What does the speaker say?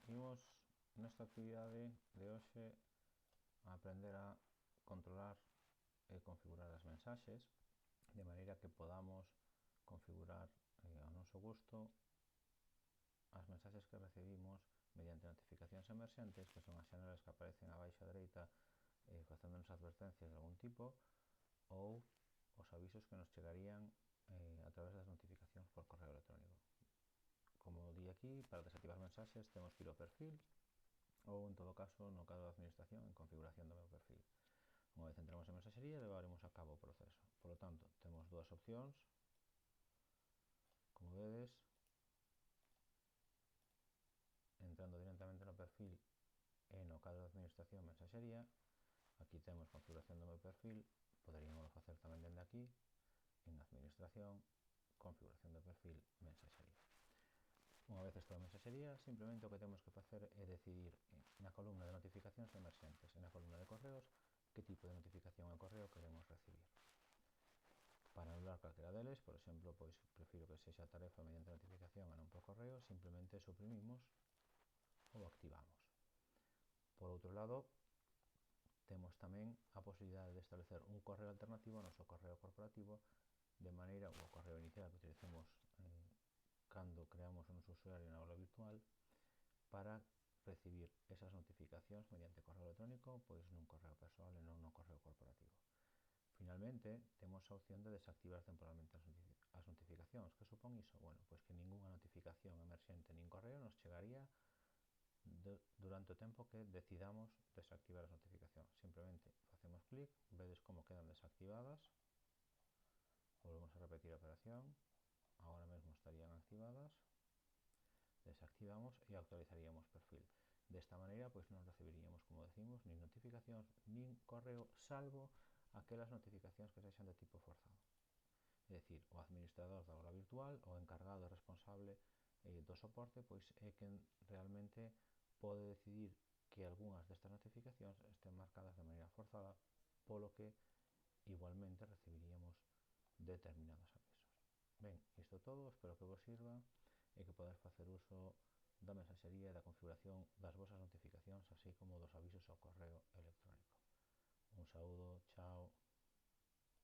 Imos nesta actividade de hoxe a aprender a controlar e configurar as mensaxes de maneira que podamos configurar ao noso gusto as mensaxes que recibimos mediante notificacións emerxentes, que son as xanelas que aparecen á baixa dereita facéndonos advertencias de algún tipo, ou os avisos que nos chegarían a través das notificacións por correo electrónico. Como di aquí, para desactivar mensaxes temos que ir ao perfil ou, en todo caso, no cadro de administración, en configuración do meu perfil. Unha vez entramos en mensaxería, levaremos a cabo o proceso. Por lo tanto, temos dúas opcións. Como vedes, entrando directamente no perfil e no cadro de administración mensaxería, aquí temos configuración do meu perfil, poderíamos facer tamén dende aquí, en administración, configuración do perfil, mensaxería. Unha vez estou en mensaxería, simplemente o que temos que facer é decidir na columna de notificacións emerxentes e na columna de correos que tipo de notificación e correo queremos recibir. Para anular calquera deles, por exemplo, pois prefiro que sexa tarefa mediante notificación e non por correo, simplemente suprimimos ou activamos. Por outro lado, temos tamén a posibilidade de establecer un correo alternativo ao noso correo corporativo, de maneira, o correo inicial que utilicemos cando creamos o noso usuario na aula virtual, para recibir esas notificacións mediante correo electrónico, pois nun correo persoal e non no correo corporativo. Finalmente, temos a opción de desactivar temporalmente as notificacións. Que supón iso? Bueno, pois que ningunha notificación emerxente nin correo nos chegaría durante o tempo que decidamos desactivar as notificacións. Simplemente facemos clic, vedes como quedan desactivadas, volvemos a repetir a operación, agora mesmo estarían activadas, desactivamos e actualizaríamos perfil. Desta maneira, pois non recibiríamos, como decimos, nin notificacións, nin correo, salvo aquelas notificacións que sexan de tipo forzado. É dicir, o administrador da aula virtual, o encargado responsable do soporte, pois é quen realmente pode decidir que algunhas destas notificacións estén marcadas de maneira forzada, polo que igualmente recibiríamos determinados avisos. Ben, isto todo, espero que vos sirva e que podades facer uso da mensaxería e da configuración das vosas notificacións, así como dos avisos ao correo electrónico. Un saúdo, chao.